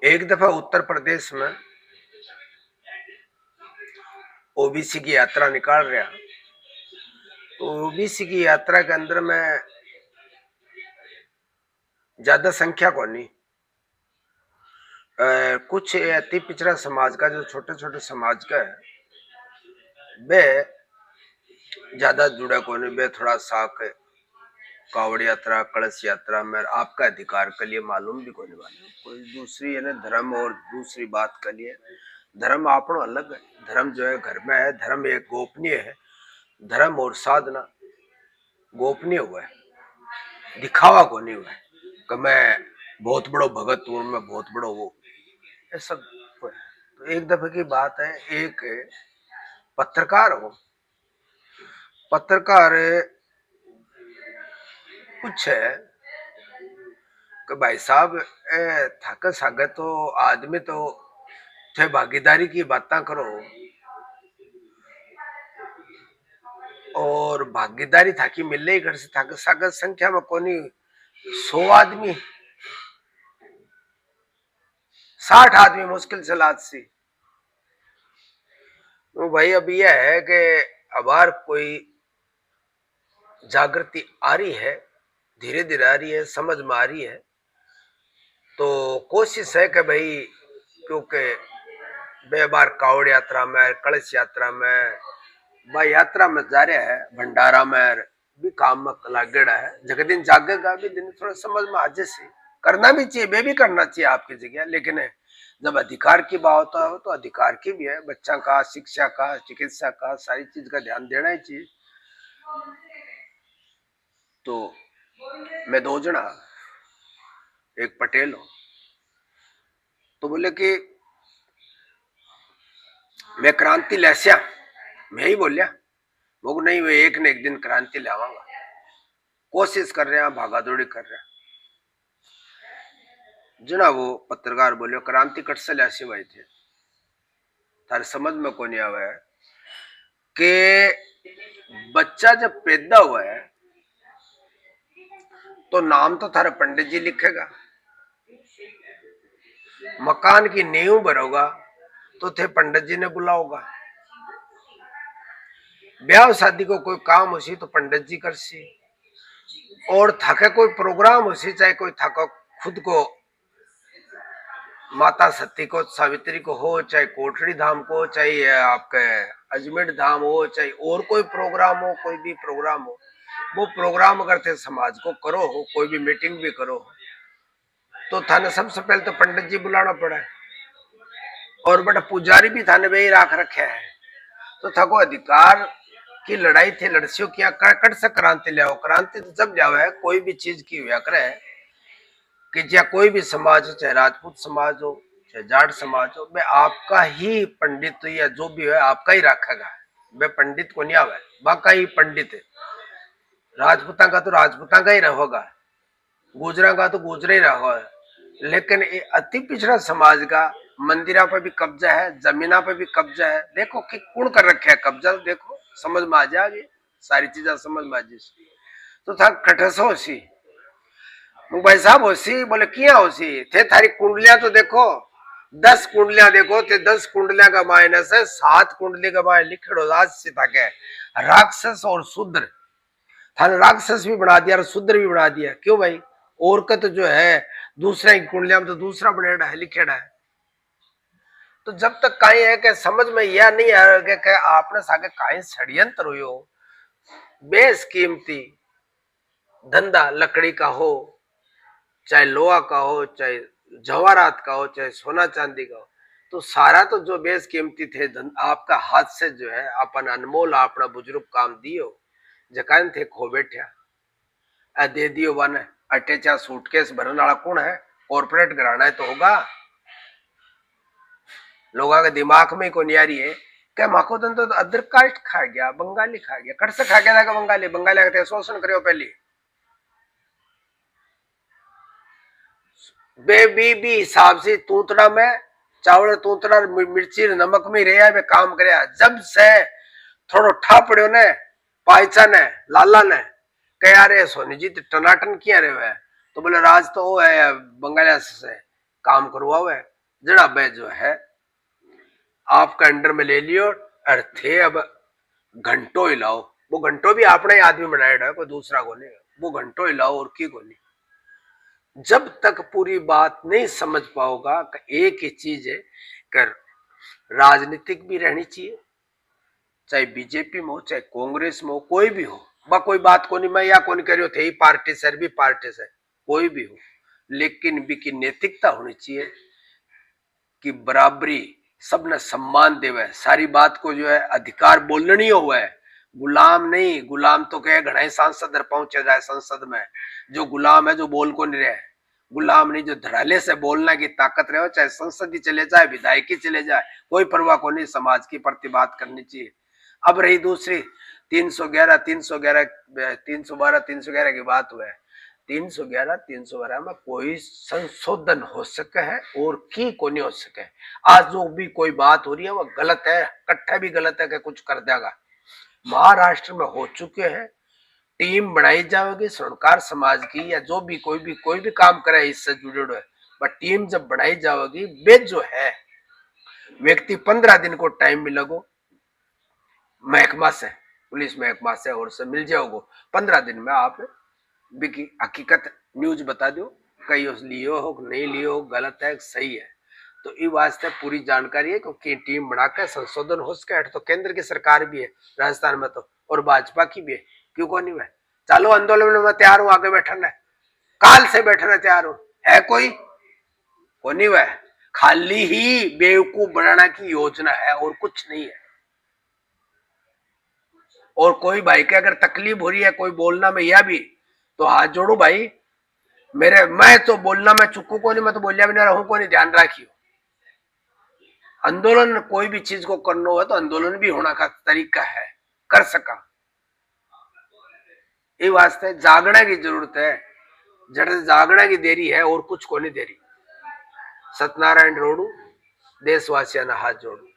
एक दफा उत्तर प्रदेश में ओबीसी की यात्रा निकाल रहा, तो ओबीसी की यात्रा के अंदर में ज्यादा संख्या को नहीं, कुछ अति पिछड़ा समाज का, जो छोटे छोटे समाज का है, वे ज्यादा जुड़ा को नहीं। वे थोड़ा साक कावड़ यात्रा, कलश यात्रा में आपका अधिकार के लिए मालूम भी को नहीं, मालूम कोई दूसरी है ना धर्म और दूसरी बात के लिए। धर्म आपनो अलग है, धर्म जो है घर में है, धर्म एक गोपनीय है। धर्म और साधना गोपनीय हुआ है, दिखावा को नहीं हुआ है कि मैं बहुत बड़ो भगत हूं, मैं बहुत बड़ो वो, ये सब। तो एक दफे की बात है, एक पत्रकार हो, पत्रकार पूछे कि भाई साहब थक सागे तो आदमी तो थे भागीदारी की बातें करो, और भागीदारी थाकी मिले ही घर से थक सागे संख्या में कोनी 100 आदमी, 60 आदमी मुश्किल से लाद सी। तो भाई अब यह है कि अबार कोई जागृति आ रही है, धीरे धीरे आ रही है, समझ में आ रही है। तो कोशिश है कि भाई, क्योंकि बे बार कावड़ यात्रा में, कलश यात्रा में, भाई यात्रा में जा रहा है, भंडारा में भी काम में लागेड़ा है। जगह दिन जागेगा भी दिन थोड़ा समझ में आ जैसे करना भी चाहिए, वे भी करना चाहिए आपकी जगह, लेकिन जब अधिकार की बात होता है तो अधिकार की भी है, बच्चा का, शिक्षा का, चिकित्सा का, सारी चीज का ध्यान देना ही चाहिए। तो मैं 2 जना, एक पटेल हो, तो बोले कि मैं क्रांति लैस्या, मैं ही बोलिया वो नहीं, वे एक न एक दिन क्रांति लावांगा, कोशिश कर रहे हैं, भागादौड़ी कर रहे हैं। जना वो पत्रकार बोलियो क्रांति कट से लैसी भाई थे, थारे समझ में को नहीं आवा है कि बच्चा जब पैदा हुआ है तो नाम तो थारे पंडित जी लिखेगा, मकान की नींव भरोगा तो थे पंडित जी ने बुलाओगा, ब्याह शादी को कोई काम हो सी तो पंडित जी कर सी, और थके कोई प्रोग्राम हो सी, चाहे कोई थको खुद को माता सती को, सावित्री को हो, चाहे कोठड़ी धाम को, चाहे आपके अजमेर धाम हो, चाहे और कोई प्रोग्राम हो, कोई भी प्रोग्राम हो, वो प्रोग्राम अगर थे समाज को करो हो, कोई भी मीटिंग भी करो हो, तो थाने सबसे पहले तो पंडित जी बुलाना पड़ा है, और बड़ा पुजारी भी थाने में ही राख रखे है। तो थको अधिकार की लड़ाई थे, लड़सियों किया कट से क्रांति ले आओ। क्रांति तो जब जाओ है कोई भी चीज की व्याकर है कि चाहे कोई भी समाज हो, चाहे राजपूत समाज हो, चाहे जाट समाज हो, वे आपका ही पंडित या जो भी है आपका ही रखेगा, वे पंडित को नहीं आवे, बाका ही पंडित है। राजपूता का तो राजपूता का ही रहेगा, गुजरा का तो गुजरा ही रहेगा। लेकिन ये अति पिछड़ा समाज का मंदिरा पे भी कब्जा है, जमीना पे भी कब्जा है। देखो कि कौन कर रखे है कब्जा, तो देखो समझ में आ जाएगी, सारी चीजें समझ में आ जाए। तो था कठसो सी भाई साहब होसी, बोले किया होसी थे, थारी कुंडलियां तो देखो, 10 कुंडलियां देखो थे, 10 कुंडलियां का माइनस है 7 कुंडली का माइनस लिखो राज से ताके राक्षस और शूद्र, थाने राक्षस भी बना दिया और शूद्र भी बना दिया। क्यों भाई, और का तो जो है दूसरा की कुंडलियां में तो दूसरा बनेड़ा है, लिखेड़ा है। तो जब तक कहीं है कि समझ में यह नहीं आ रहा कि आपने सागे कहीं षड्यंत्र हुई, बेसकीमती धंधा लकड़ी का हो, चाहे लोहा का हो, चाहे जवाहरात का हो, चाहे सोना चांदी का हो, तो सारा तो जो बेस कीमती थे आपका हाथ से जो है अपन अनमोल अपना बुजुर्ग काम दियो, जकान थे खो बैठा दे दियो वन अटेचा सूटकेस भरने वाला कौन है, कॉर्पोरेट घराना है तो होगा। लोगों के दिमाग में को नियारी है क्या माको दन तो अदर कास्ट खा गया, बंगाली खा गया, कट से खा गया था बंगाली, बंगाली का शोषण करियो पहले, बेबी भी हिसाब से तूतड़ा में चावल तूतड़ा मिर्ची नमक में रहा में काम करया। जब से थोड़ो ठा पड़ो ने पाइचा ने लाला ने कह यार सोनी जी टनाटन किया रहे है, तो बोले राज तो वो है बंगालिया से, काम करवाओ है जड़ा बे जो है आपका अंडर में ले लियो और थे अब घंटों हिलाओ। वो घंटों भी आपने ही आदमी बनाया है, कोई दूसरा को नहीं। वो घंटों हिलाओ और की को नहीं। जब तक पूरी बात नहीं समझ पाओगा कि एक ही चीज है कर राजनीतिक भी रहनी चाहिए, चाहे बीजेपी में हो चाहे कांग्रेस में हो कोई भी हो, बा कोई बात को नहीं मैं या कौन कह रही हो थे ही पार्टी सर भी पार्टी से कोई भी हो, लेकिन भी की नैतिकता होनी चाहिए कि बराबरी सबने सम्मान देवे, सारी बात को जो है अधिकार बोलनी हुआ है, गुलाम नहीं। गुलाम तो कहे घना सांसद पहुंचे जाए संसद में, जो गुलाम है जो बोल को नहीं रहे, गुलाम नहीं जो धड़ाले से बोलने की ताकत रहे, चाहे संसद ही चले जाए विधायक ही चले जाए कोई परवाह को नहीं, समाज की प्रति बात करनी चाहिए। अब रही दूसरी 311 311 312 311 की बात हुआ है, 311 312 में कोई संशोधन हो सके है और की को नहीं हो सके। आज जो भी कोई बात हो रही है वो गलत है, कट्ठा भी गलत है कि कुछ कर देगा। महाराष्ट्र में हो चुके हैं, टीम बनाई जाएगी स्वर्णकार समाज की या जो भी कोई भी काम करे इससे जुड़े हुए, बट टीम जब बनाई जाएगी वे जो है व्यक्ति 15 दिन को टाइम मिलेगा महकमा से, पुलिस महकमा से और से मिल जाओगे 15 दिन में आप बिकी हकीकत न्यूज बता दो कहीं लियो हो नहीं लियो हो, गलत है सही है। तो ये वास्ते पूरी जानकारी है क्योंकि टीम बनाकर संशोधन हो सके। तो केंद्र की सरकार भी है राजस्थान में तो और भाजपा की भी है, क्यों को नहीं है। चालो आंदोलन में तैयार हूं, आगे बैठना है, काल से बैठना तैयार हूं, है कोई को नहीं वह खाली ही बेवकूफ बनाना की योजना है और कुछ नहीं है। और कोई भाई के अगर तकलीफ हो रही है कोई बोलना में या भी तो हाथ जोड़ो भाई, मेरे मैं तो बोलना मैं चुकू को नहीं, मैं तो बोलिया भी नहीं रहूं को नहीं, ध्यान रखियो। आंदोलन कोई भी चीज को करना हो तो आंदोलन भी होना का तरीका है, कर सका। ये वास्ते जागने की जरूरत है, जड़ जागने की देरी है और कुछ को नहीं देरी। सत्यनारायण रोडू देशवासियों ने हाथ जोड़ो।